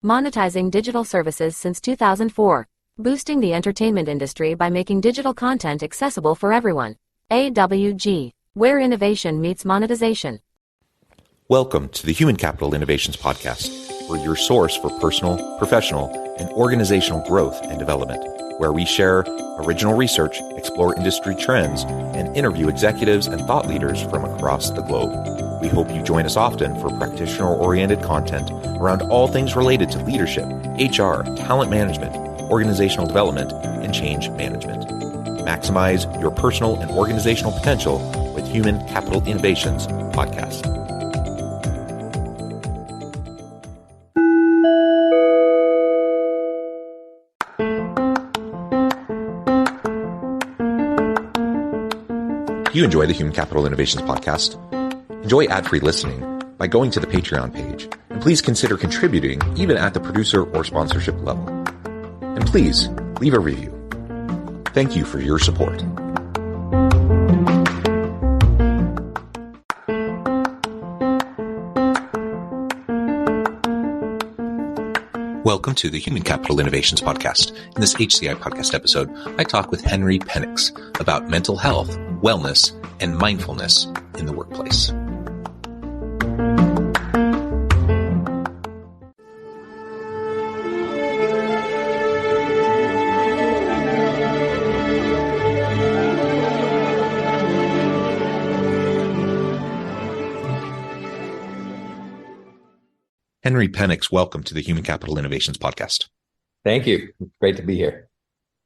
monetizing digital services since 2004, boosting the entertainment industry by making digital content accessible for everyone. AWG, where innovation meets monetization. Welcome to the Human Capital Innovations Podcast. We're your source for personal, professional, and organizational growth and development, where we share original research, explore industry trends, and interview executives and thought leaders from across the globe. We hope you join us often for practitioner-oriented content around all things related to leadership, HR, talent management, organizational development, and change management. Maximize your personal and organizational potential with Human Capital Innovations Podcast. If you enjoy the Human Capital Innovations Podcast, enjoy ad-free listening by going to the Patreon page, and please consider contributing even at the producer or sponsorship level. And please leave a review. Thank you for your support. Welcome to the Human Capital Innovations Podcast. In this HCI Podcast episode, I talk with Penix about mental health, wellness, and mindfulness in the workplace. Penix, welcome to the Human Capital Innovations Podcast. Thank you. Great to be here.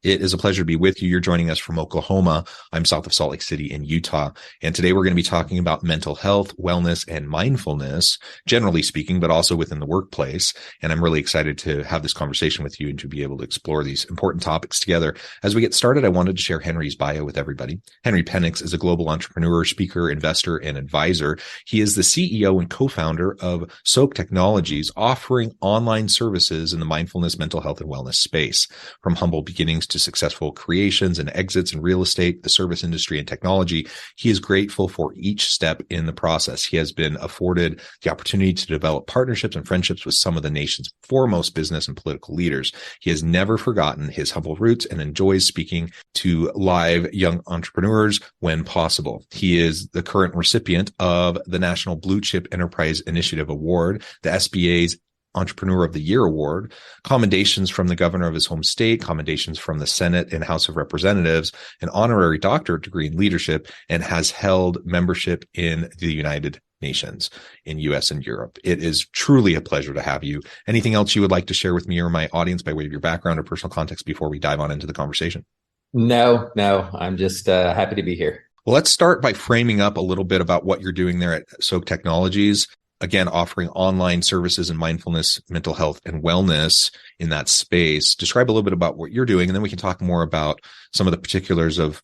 It is a pleasure to be with you. You're joining us from Oklahoma. I'm south of Salt Lake City in Utah. And today we're going to be talking about mental health, wellness, and mindfulness, generally speaking, but also within the workplace. And I'm really excited to have this conversation with you and to be able to explore these important topics together. As we get started, I wanted to share Henry's bio with everybody. Henry Penix is a global entrepreneur, speaker, investor, and advisor. He is the CEO and co-founder of SHRM Technologies, offering online services in the mindfulness, mental health, and wellness space. From humble beginnings to successful creations and exits in real estate, the service industry, and technology, he is grateful for each step in the process. He has been afforded the opportunity to develop partnerships and friendships with some of the nation's foremost business and political leaders. He has never forgotten his humble roots and enjoys speaking to live young entrepreneurs when possible. He is the current recipient of the National Blue Chip Enterprise Initiative Award, the SBA's Entrepreneur of the Year Award, commendations from the governor of his home state, commendations from the Senate and House of Representatives, an honorary doctorate degree in leadership, and has held membership in the United Nations in US and Europe. It is truly a pleasure to have you. Anything else you would like to share with me or my audience by way of your background or personal context before we dive on into the conversation? No, I'm just happy to be here. Well, let's start by framing up a little bit about what you're doing there at SHRM Technologies. Again, offering online services in mindfulness, mental health, and wellness in that space. Describe a little bit about what you're doing, and then we can talk more about some of the particulars of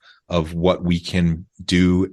what we can do,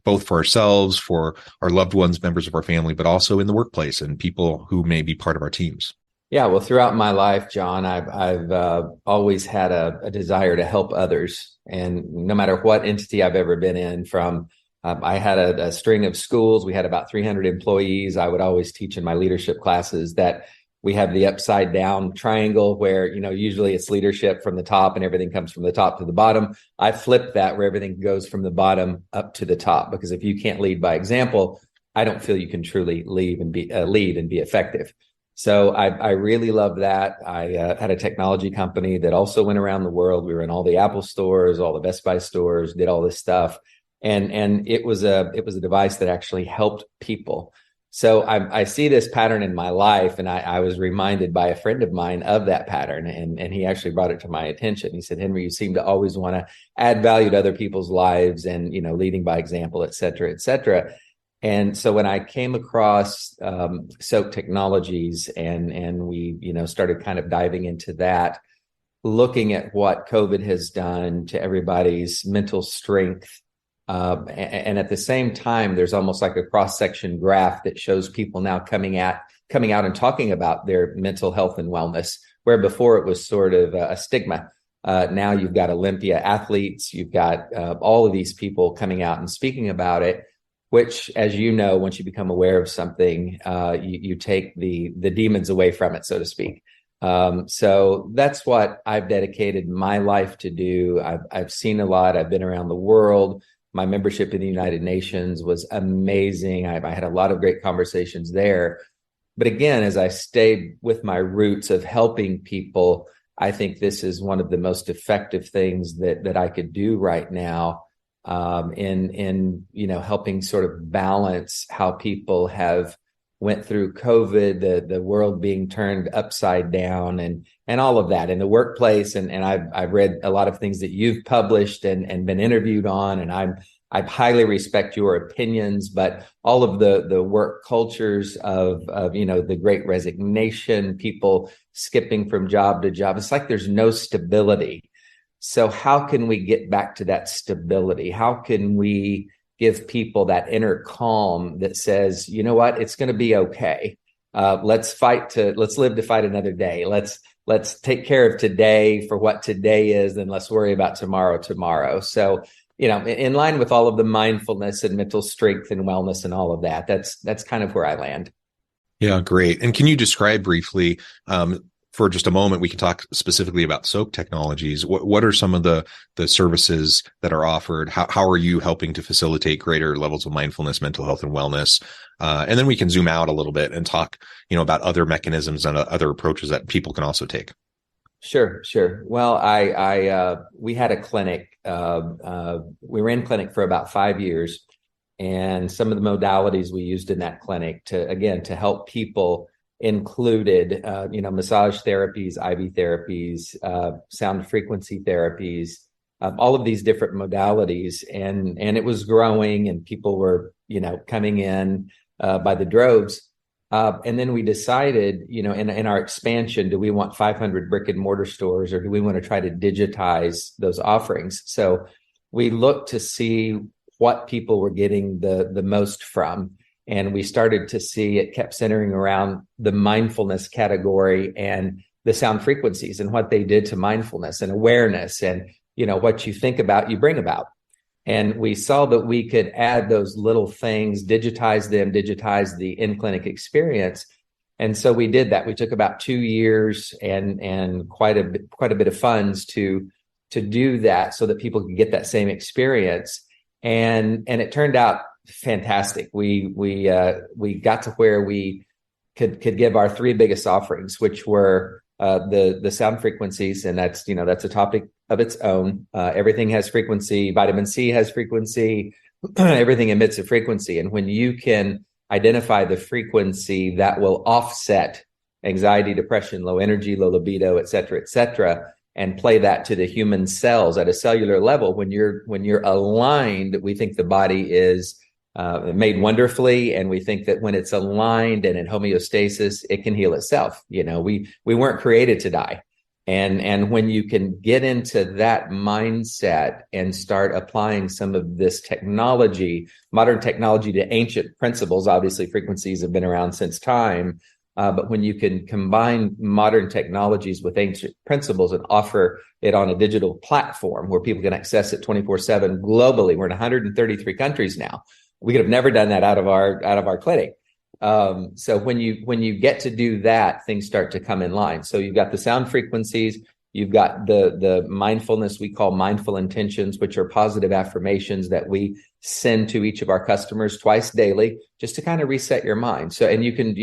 both for ourselves, for our loved ones, members of our family, but also in the workplace and people who may be part of our teams. Yeah, well, throughout my life, John, I've always had a desire to help others. And no matter what entity I've ever been in, from I had a string of schools. We had about 300 employees. I would always teach in my leadership classes that we have the upside down triangle where, usually it's leadership from the top and everything comes from the top to the bottom. I flipped that where everything goes from the bottom up to the top, because if you can't lead by example, I don't feel you can truly lead and be effective. So I really love that. I had a technology company that also went around the world. We were in all the Apple stores, all the Best Buy stores, did all this stuff. And it was a device that actually helped people. So I see this pattern in my life, and I was reminded by a friend of mine of that pattern, and he actually brought it to my attention. He said, "Henry, you seem to always want to add value to other people's lives, and leading by example, et cetera, et cetera." And so when I came across SHRM Technologies, and we started kind of diving into that, looking at what COVID has done to everybody's mental strength. And at the same time, there's almost like a cross-section graph that shows people now coming out and talking about their mental health and wellness, where before it was sort of a stigma. Now you've got Olympia athletes, you've got all of these people coming out and speaking about it. which, as you know, once you become aware of something, you take the demons away from it, so to speak. So that's what I've dedicated my life to do. I've seen a lot. I've been around the world. My membership in the United Nations was amazing. I had a lot of great conversations there. But again, as I stayed with my roots of helping people, I think this is one of the most effective things that I could do right now, in helping sort of balance how people have went through COVID, the world being turned upside down, and all of that in the workplace. And I've read a lot of things that you've published and been interviewed on, and I highly respect your opinions, but all of the work cultures of the Great Resignation, people skipping from job to job, it's like there's no stability. So how can we get back to that stability? How can we give people that inner calm that says, you know what, it's going to be okay. Let's live to fight another day. Let's take care of today for what today is, and let's worry about tomorrow. So, in line with all of the mindfulness and mental strength and wellness and all of that, that's kind of where I land. Yeah, great. And can you describe briefly, for just a moment, we can talk specifically about SOAP technologies. What are some of the services that are offered? How are you helping to facilitate greater levels of mindfulness, mental health, and wellness? And then we can zoom out a little bit and talk, about other mechanisms and other approaches that people can also take. Sure. Well, we had a clinic. We ran clinic for about 5 years, and some of the modalities we used in that clinic to help people included, massage therapies, IV therapies, sound frequency therapies, all of these different modalities. And it was growing, and people were, coming in by the droves. And then we decided, in our expansion, do we want 500 brick and mortar stores, or do we want to try to digitize those offerings? So we looked to see what people were getting the most from. And we started to see it kept centering around the mindfulness category and the sound frequencies and what they did to mindfulness and awareness, and, what you think about, you bring about. And we saw that we could add those little things, digitize the in-clinic experience. And so we did that. We took about 2 years and quite a bit of funds to do that, so that people could get that same experience. And it turned out fantastic. We got to where we could give our 3 biggest offerings, which were the sound frequencies, and that's a topic of its own. Everything has frequency. Vitamin C has frequency. Everything emits a frequency, and when you can identify the frequency that will offset anxiety, depression, low energy, low libido, et cetera, and play that to the human cells at a cellular level, when you're aligned, we think the body is made wonderfully, and we think that when it's aligned and in homeostasis, it can heal itself. We weren't created to die, and when you can get into that mindset and start applying some of this technology, modern technology, to ancient principles. Obviously, frequencies have been around since time, but when you can combine modern technologies with ancient principles and offer it on a digital platform where people can access it 24/7 globally. We're in 133 countries now. We could have never done that out of our clinic. So when you get to do that, things start to come in line. So you've got the sound frequencies, you've got the mindfulness we call mindful intentions, which are positive affirmations that we send to each of our customers twice daily, just to kind of reset your mind. So, and you can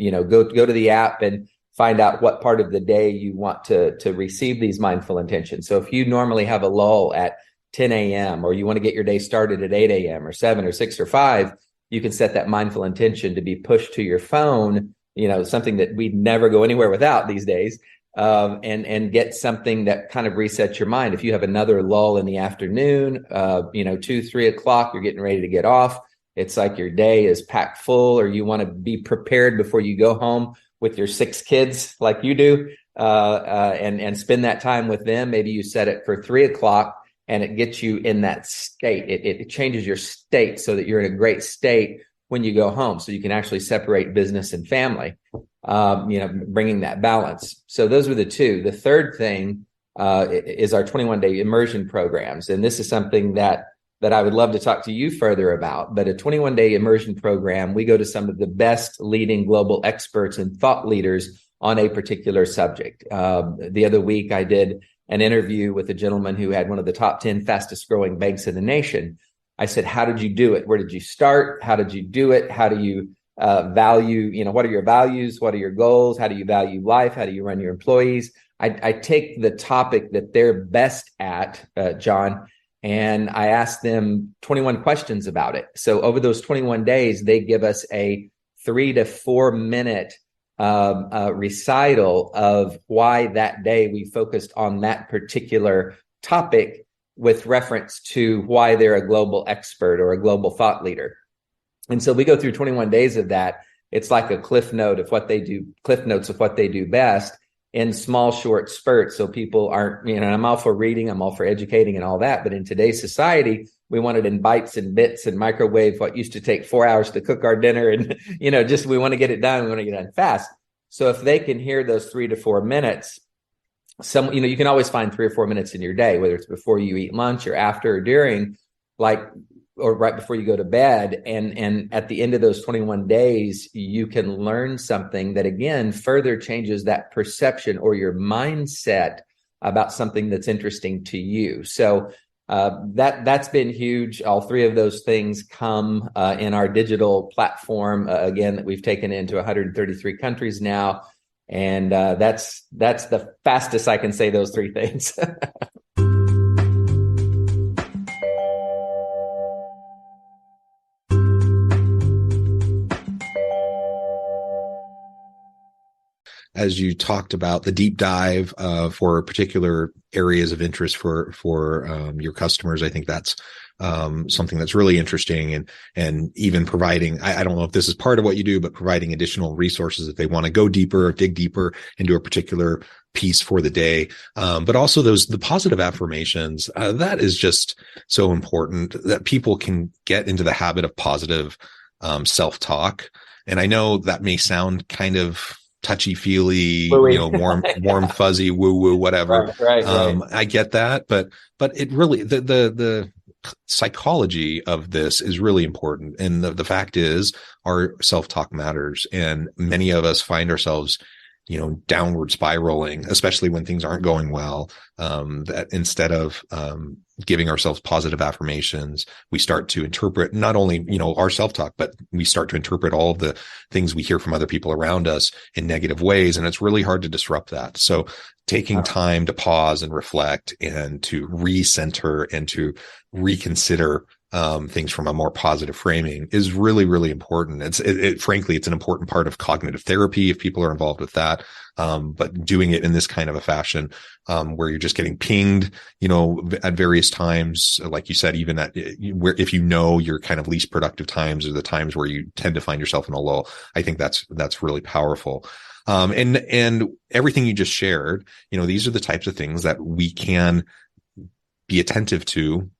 go to the app and find out what part of the day you want to receive these mindful intentions. So if you normally have a lull at 10 a.m. or you want to get your day started at 8 a.m. or 7 or 6 or 5, you can set that mindful intention to be pushed to your phone, something that we'd never go anywhere without these days, and get something that kind of resets your mind. If you have another lull in the afternoon, 2, 3 o'clock, you're getting ready to get off. It's like your day is packed full, or you want to be prepared before you go home with your 6 kids like you do, and spend that time with them. Maybe you set it for 3 o'clock, and it gets you in that state. It changes your state so that you're in a great state when you go home, so you can actually separate business and family, bringing that balance. So those were the 2. The third thing is our 21-day immersion programs. And this is something that that I would love to talk to you further about. But a 21-day immersion program, we go to some of the best leading global experts and thought leaders on a particular subject. The other week, I did an interview with a gentleman who had one of the top 10 fastest growing banks in the nation. I said, how did you do it? Where did you start? How did you do it? How do you value, what are your values? What are your goals? How do you value life? How do you run your employees? I take the topic that they're best at, John, and I ask them 21 questions about it. So over those 21 days, they give us a 3 to 4 minute recital of why that day we focused on that particular topic with reference to why they're a global expert or a global thought leader. And so we go through 21 days of that. It's like a cliff notes of what they do best in small, short spurts. So people aren't, I'm all for reading, I'm all for educating and all that. But in today's society, we want it in bites and bits and microwave what used to take 4 hours to cook our dinner. And, we want to get it done. We want to get it done fast. So if they can hear those 3 to 4 minutes, you can always find 3 or 4 minutes in your day, whether it's before you eat lunch or after or during, or right before you go to bed. And at the end of those 21 days, you can learn something that, again, further changes that perception or your mindset about something that's interesting to you. So that's been huge. All 3 of those things come in our digital platform, again, that we've taken into 133 countries now. And that's the fastest I can say those 3 things. As you talked about the deep dive for particular areas of interest for your customers, I think that's something that's really interesting, and even providing, I don't know if this is part of what you do, but providing additional resources if they want to go deeper or dig deeper into a particular piece for the day. But also the positive affirmations, that is just so important that people can get into the habit of positive self-talk. And I know that may sound kind of touchy-feely, warm, fuzzy, woo-woo, whatever. Right. I get that, but it really, the psychology of this is really important. And the fact is, our self-talk matters. And many of us find ourselves, downward spiraling, especially when things aren't going well, that instead of giving ourselves positive affirmations, we start to interpret not only, our self-talk, but we start to interpret all of the things we hear from other people around us in negative ways. And it's really hard to disrupt that. So taking time to pause and reflect and to recenter and to reconsider things from a more positive framing is really, really important. Frankly, it's an important part of cognitive therapy if people are involved with that. But doing it in this kind of a fashion, where you're just getting pinged, at various times, like you said, even where, if your kind of least productive times are the times where you tend to find yourself in a lull, I think that's really powerful. And everything you just shared, these are the types of things that we can be attentive to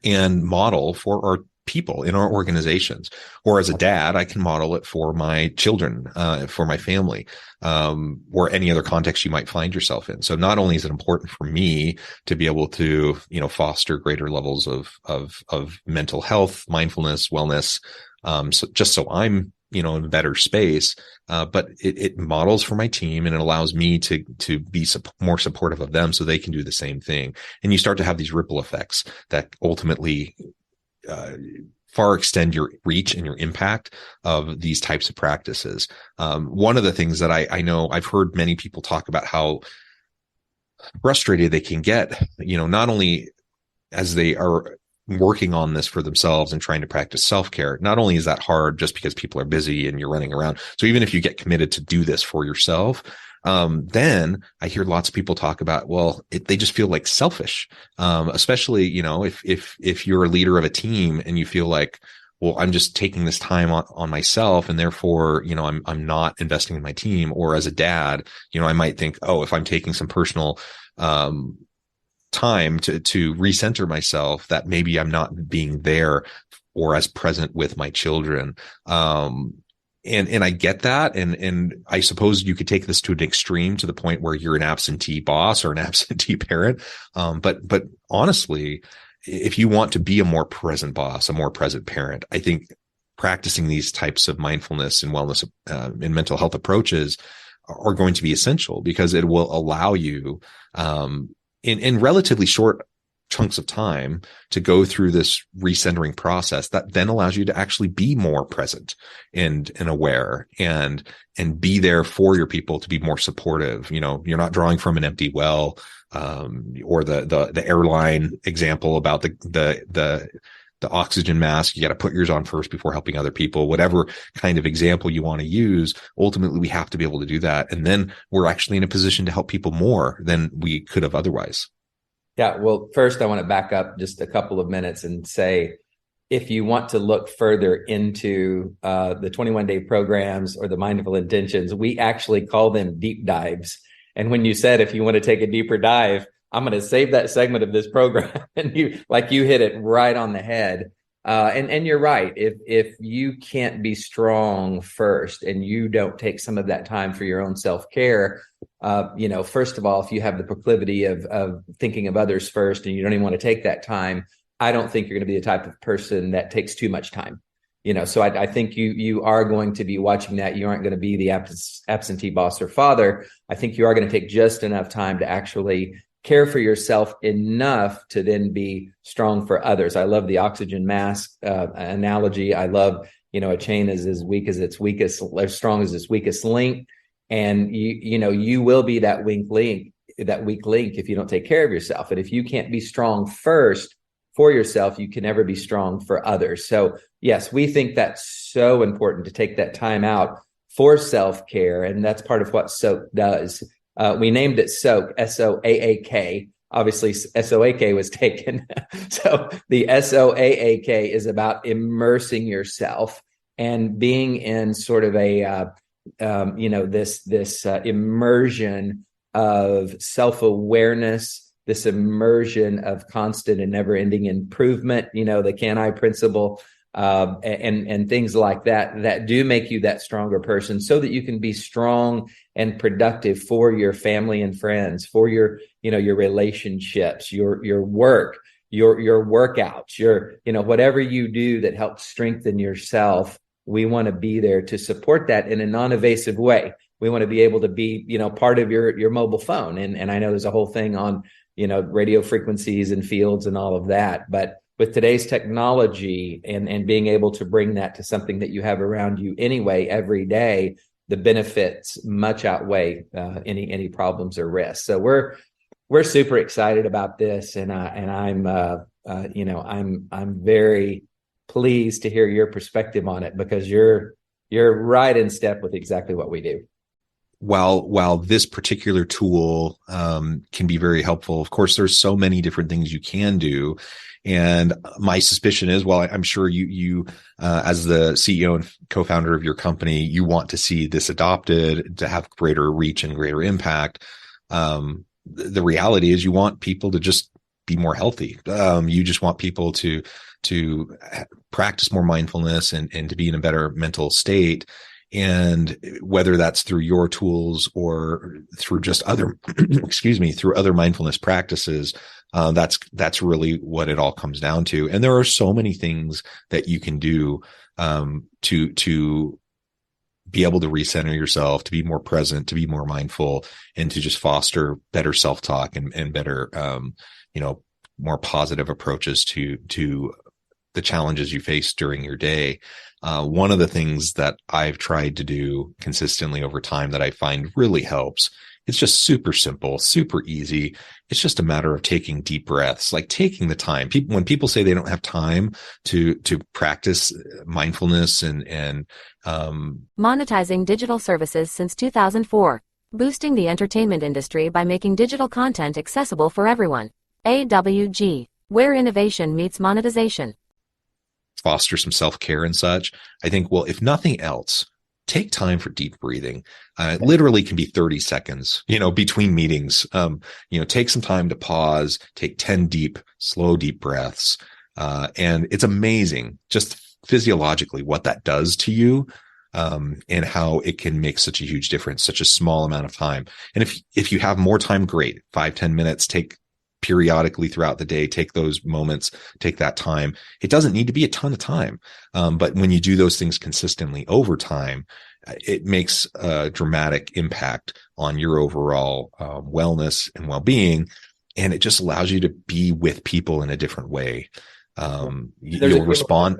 and model for our people in our organizations. Or as a dad, I can model it for my children, for my family, or any other context you might find yourself in. So not only is it important for me to be able to, foster greater levels of mental health, mindfulness, wellness, so I'm, in a better space, but it models for my team, and it allows me to be more supportive of them so they can do the same thing. And you start to have these ripple effects that ultimately far extend your reach and your impact of these types of practices. One of the things that I know I've heard many people talk about how frustrated they can get, not only as they are working on this for themselves and trying to practice self-care. Not only is that hard just because people are busy and you're running around. So even if you get committed to do this for yourself, then I hear lots of people talk about, they just feel like selfish. Especially, if you're a leader of a team and you feel like, well, I'm just taking this time on myself, and therefore, I'm not investing in my team. Or as a dad, I might think, if I'm taking some personal, time to recenter myself, that maybe I'm not being there or as present with my children. And I get that. And I suppose you could take this to an extreme to the point where you're an absentee boss or an absentee parent. But honestly, if you want to be a more present boss, a more present parent, I think practicing these types of mindfulness and wellness and mental health approaches are going to be essential, because it will allow you in relatively short chunks of time to go through this recentering process that then allows you to actually be more present and aware and be there for your people, to be more supportive. You're not drawing from an empty well, or the airline example about the oxygen mask. You got to put yours on first before helping other people. Whatever kind of example you want to use, ultimately we have to be able to do that. And then we're actually in a position to help people more than we could have otherwise. Yeah. Well, first I want to back up just a couple of minutes and say, if you want to look further into the 21-day programs or the mindful intentions, we actually call them deep dives. And when you said, if you want to take a deeper dive, I'm going to save that segment of this program. And you hit it right on the head. And you're right. If you can't be strong first and you don't take some of that time for your own self-care, first of all, if you have the proclivity of thinking of others first and you don't even want to take that time, I don't think you're going to be the type of person that takes too much time. So I think you are going to be watching that. You aren't going to be the absentee boss or father. I think you are going to take just enough time to actually care for yourself enough to then be strong for others. I love the oxygen mask analogy. I love, a chain is as weak as its weakest, as strong as its weakest link. And you will be that weak link if you don't take care of yourself. And if you can't be strong first for yourself, you can never be strong for others. So yes, we think that's so important to take that time out for self-care. And that's part of what SOAK does. We named it SOAK, SOAAK. Obviously, SOAK was taken. So the SOAAK is about immersing yourself and being in sort of a, this immersion of self-awareness, this immersion of constant and never-ending improvement, the can-I principle, and things like that do make you that stronger person, so that you can be strong and productive for your family and friends, for your relationships, your work, your workouts, whatever you do that helps strengthen yourself. We want to be there to support that in a non-evasive way. We want to be able to be, part of your mobile phone. And I know there's a whole thing on, radio frequencies and fields and all of that. But with today's technology and being able to bring that to something that you have around you anyway, every day, the benefits much outweigh any problems or risks. So we're super excited about this. And I'm very pleased to hear your perspective on it, because you're right in step with exactly what we do. While this particular tool can be very helpful, of course, there's so many different things you can do. And my suspicion is, well, I'm sure you as the CEO and co-founder of your company, you want to see this adopted to have greater reach and greater impact. The reality is you want people to just be more healthy. You just want people to practice more mindfulness and to be in a better mental state. And whether that's through your tools or through just other, through other mindfulness practices, that's really what it all comes down to. And there are so many things that you can do to be able to recenter yourself, to be more present, to be more mindful, and to just foster better self-talk and better, more positive approaches to the challenges you face during your day. One of the things that I've tried to do consistently over time that I find really helps, it's just super simple, super easy. It's just a matter of taking deep breaths, like taking the time. When people say they don't have time to practice mindfulness and monetizing digital services since 2004, boosting the entertainment industry by making digital content accessible for everyone. AWG, where innovation meets monetization. Foster some self-care and such. I think, well, if nothing else, take time for deep breathing. It literally can be 30 seconds, between meetings. Take some time to pause, take 10 slow, deep breaths. And it's amazing just physiologically what that does to you, and how it can make such a huge difference, such a small amount of time. And if you have more time, great, 5-10 minutes, take periodically throughout the day, take those moments, take that time. It doesn't need to be a ton of time. But when you do those things consistently over time, it makes a dramatic impact on your overall wellness and well-being. And it just allows you to be with people in a different way. You'll respond.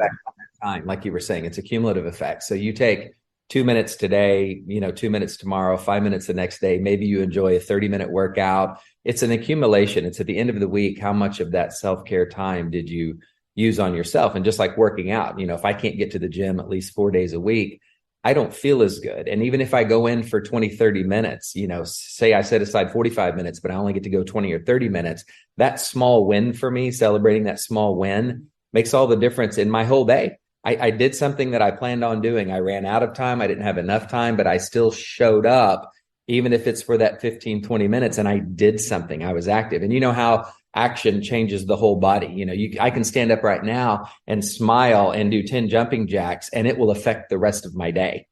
Time, like you were saying, it's a cumulative effect. So you take 2 minutes today, 2 minutes tomorrow, 5 minutes the next day. Maybe you enjoy a 30-minute workout. It's an accumulation. It's at the end of the week, how much of that self-care time did you use on yourself? And just like working out, if I can't get to the gym at least 4 days a week, I don't feel as good. And even if I go in for 20, 30 minutes, say I set aside 45 minutes, but I only get to go 20 or 30 minutes, that small win for me, celebrating that small win, makes all the difference in my whole day. I did something that I planned on doing. I ran out of time. I didn't have enough time, but I still showed up, even if it's for that 15, 20 minutes, and I did something. I was active. And you know how action changes the whole body. I can stand up right now and smile and do 10 jumping jacks, and it will affect the rest of my day.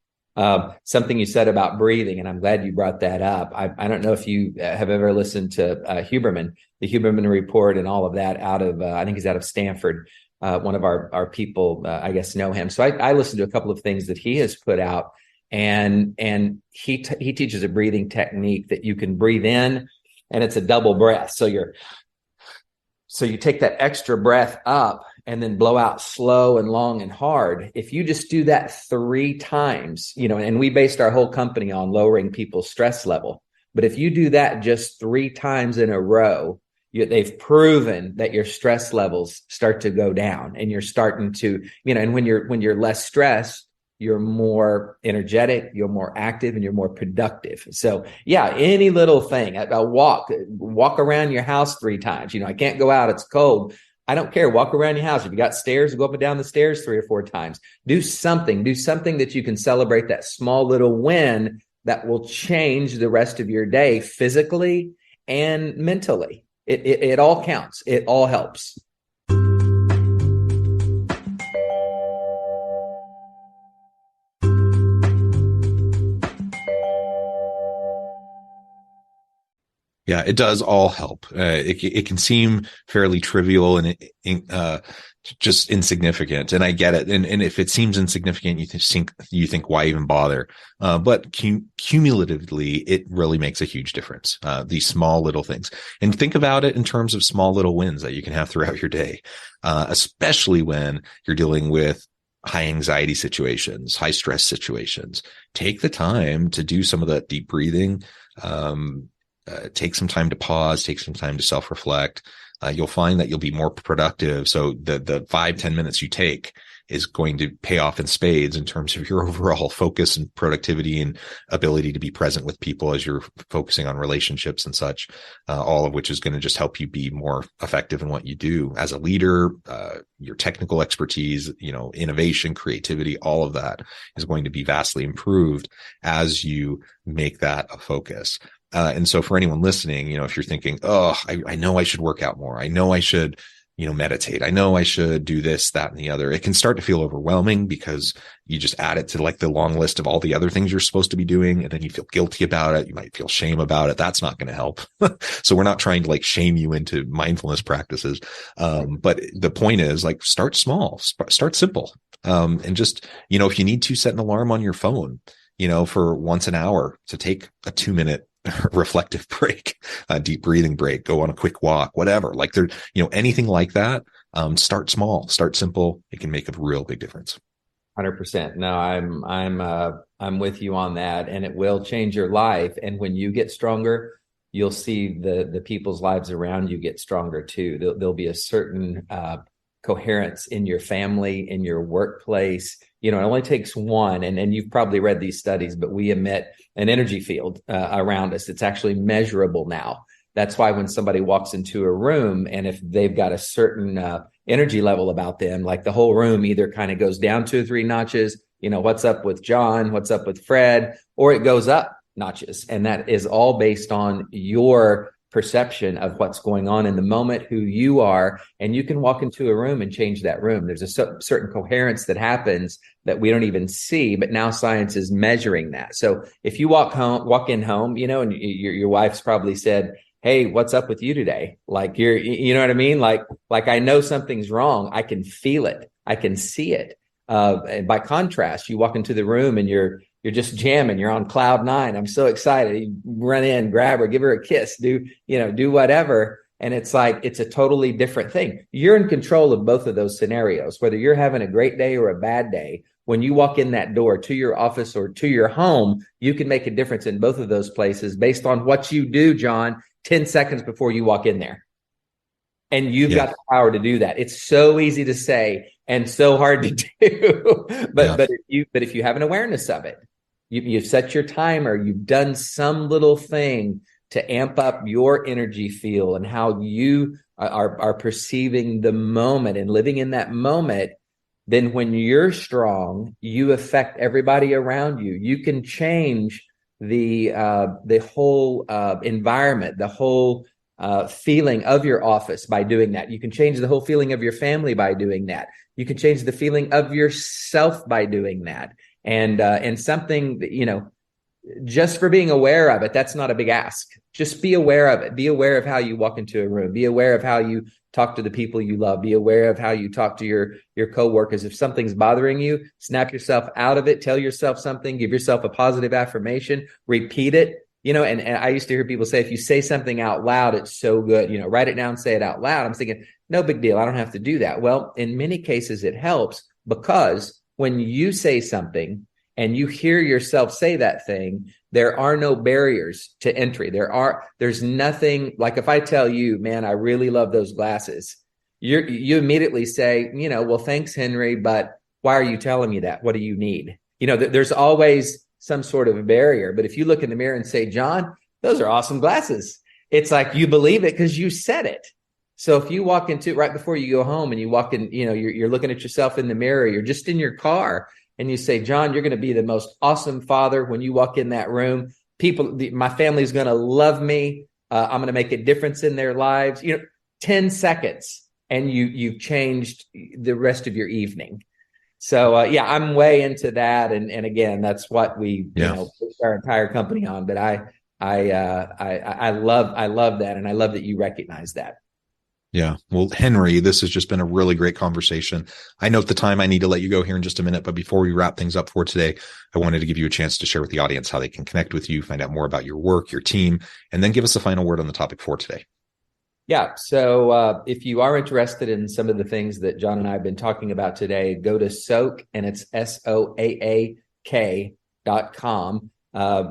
Something you said about breathing, and I'm glad you brought that up. I don't know if you have ever listened to Huberman, the Huberman report and all of that out of, I think he's out of Stanford. One of our people, I guess, know him. So I listened to a couple of things that he has put out, and he teaches a breathing technique that you can breathe in, and it's a double breath. So you take that extra breath up and then blow out slow and long and hard. If you just do that 3 times, and we based our whole company on lowering people's stress level. But if you do that just 3 times in a row, they've proven that your stress levels start to go down, and you're starting to, and when you're less stressed, you're more energetic, you're more active, and you're more productive. So yeah, any little thing, walk around your house 3 times. I can't go out, it's cold. I don't care. Walk around your house. If you got stairs, go up and down the stairs 3 or 4 times. Do something that you can celebrate, that small little win that will change the rest of your day physically and mentally. It all counts. It all helps. Yeah, it does all help. It can seem fairly trivial and just insignificant, and I get it. And if it seems insignificant, you think why even bother? But cumulatively, it really makes a huge difference. These small little things, and think about it in terms of small little wins that you can have throughout your day, especially when you're dealing with high anxiety situations, high stress situations. Take the time to do some of that deep breathing. Take some time to pause, take some time to self-reflect. You'll find that you'll be more productive. So the 5-10 minutes you take is going to pay off in spades in terms of your overall focus and productivity and ability to be present with people as you're focusing on relationships and such, all of which is going to just help you be more effective in what you do as a leader. Your technical expertise, innovation, creativity, all of that is going to be vastly improved as you make that a focus. And so for anyone listening, if you're thinking, I know I should work out more. I know I should, meditate. I know I should do this, that, and the other. It can start to feel overwhelming because you just add it to like the long list of all the other things you're supposed to be doing. And then you feel guilty about it. You might feel shame about it. That's not going to help. So we're not trying to like shame you into mindfulness practices. But the point is like, start small, start simple. And just, if you need to set an alarm on your phone, for once an hour to take a 2-minute reflective break, a deep breathing break, go on a quick walk, whatever, like there, anything like that. Start small, start simple. It can make a real big difference. 100%. No, I'm with you on that, and it will change your life. And when you get stronger, you'll see the people's lives around you get stronger too. There'll be a certain coherence in your family, in your workplace. It only takes one, and you've probably read these studies, but we emit an energy field around us. It's actually measurable now. That's why when somebody walks into a room, and if they've got a certain energy level about them, like the whole room either kind of goes down 2 or 3 notches, what's up with John, what's up with Fred, or it goes up notches. And that is all based on your perception of what's going on in the moment, who you are, and you can walk into a room and change that room. There's a certain coherence that happens that we don't even see, but now science is measuring that. So if you walk in home, and your wife's probably said, hey, what's up with you today? Like you know what I mean? Like I know something's wrong. I can feel it. I can see it. And by contrast, you walk into the room and you're just jamming. You're on cloud nine. I'm so excited. You run in, grab her, give her a kiss, do whatever. And it's like, it's a totally different thing. You're in control of both of those scenarios, whether you're having a great day or a bad day. When you walk in that door to your office or to your home, you can make a difference in both of those places based on what you do, John, 10 seconds before you walk in there. And you've got the power to do that. It's so easy to say and so hard to do. But if you have an awareness of it, you've set your timer, you've done some little thing to amp up your energy field and how you are perceiving the moment and living in that moment, then when you're strong, you affect everybody around you. You can change the whole environment, the whole feeling of your office by doing that. You can change the whole feeling of your family by doing that. You can change the feeling of yourself by doing that. And something that, just for being aware of it, that's not a big ask. Just be aware of it. Be aware of how you walk into a room. Be aware of how you talk to the people you love. Be aware of how you talk to your coworkers. If something's bothering you, snap yourself out of it. Tell yourself something. Give yourself a positive affirmation. Repeat it. And I used to hear people say, if you say something out loud, it's so good. Write it down, say it out loud. I'm thinking, no big deal. I don't have to do that. Well, in many cases, it helps because when you say something and you hear yourself say that thing, there are no barriers to entry. There's nothing like if I tell you, man, I really love those glasses, you immediately say, well, thanks, Henry, but why are you telling me that? What do you need? There's always some sort of a barrier. But if you look in the mirror and say, John, those are awesome glasses, it's like you believe it because you said it. So if you walk into right before you go home and you walk in, you're looking at yourself in the mirror, you're just in your car, and you say, John, you're going to be the most awesome father when you walk in that room. My family's going to love me. I'm going to make a difference in their lives. 10 seconds and you've changed the rest of your evening. So I'm way into that. And again, that's what we push our entire company on. But I love that. And I love that you recognize that. Yeah. Well, Henry, this has just been a really great conversation. I know at the time I need to let you go here in just a minute, but before we wrap things up for today, I wanted to give you a chance to share with the audience how they can connect with you, find out more about your work, your team, and then give us a final word on the topic for today. Yeah. So if you are interested in some of the things that John and I have been talking about today, go to SOAK, and it's SOAAK.com.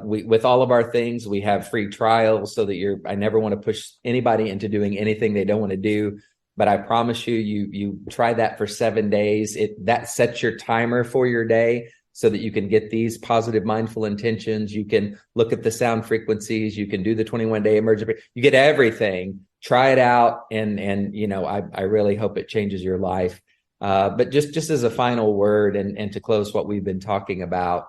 With all of our things, we have free trials so that I never want to push anybody into doing anything they don't want to do. But I promise you try that for 7 days. That sets your timer for your day so that you can get these positive mindful intentions. You can look at the sound frequencies. You can do the 21-day emergency. You get everything. Try it out. And I really hope it changes your life. But just as a final word and to close what we've been talking about,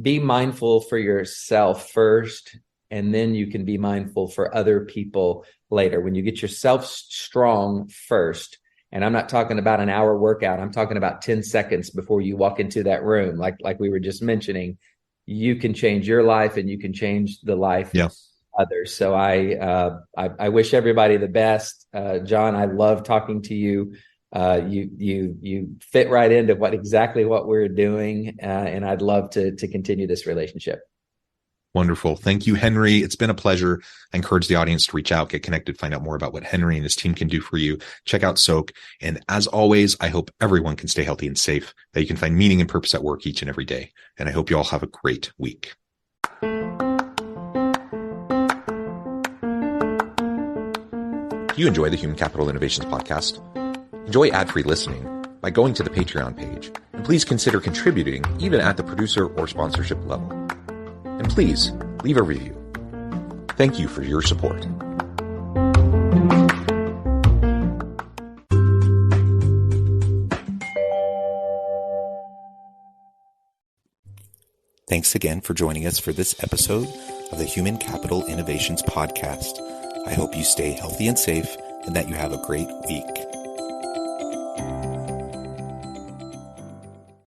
be mindful for yourself first, and then you can be mindful for other people later. When you get yourself strong first, and I'm not talking about an hour workout, I'm talking about 10 seconds before you walk into that room, like we were just mentioning, you can change your life and you can change the life of others. So I wish everybody the best. John, I love talking to you. You fit right into exactly what we're doing, and I'd love to continue this relationship. Wonderful. Thank you, Henry. It's been a pleasure. I encourage the audience to reach out, get connected, find out more about what Henry and his team can do for you. Check out SOAK. And as always, I hope everyone can stay healthy and safe, that you can find meaning and purpose at work each and every day. And I hope you all have a great week. Do you enjoy the Human Capital Innovations podcast? Enjoy ad-free listening by going to the Patreon page, and please consider contributing even at the producer or sponsorship level. And please leave a review. Thank you for your support. Thanks again for joining us for this episode of the Human Capital Innovations podcast. I hope you stay healthy and safe and that you have a great week.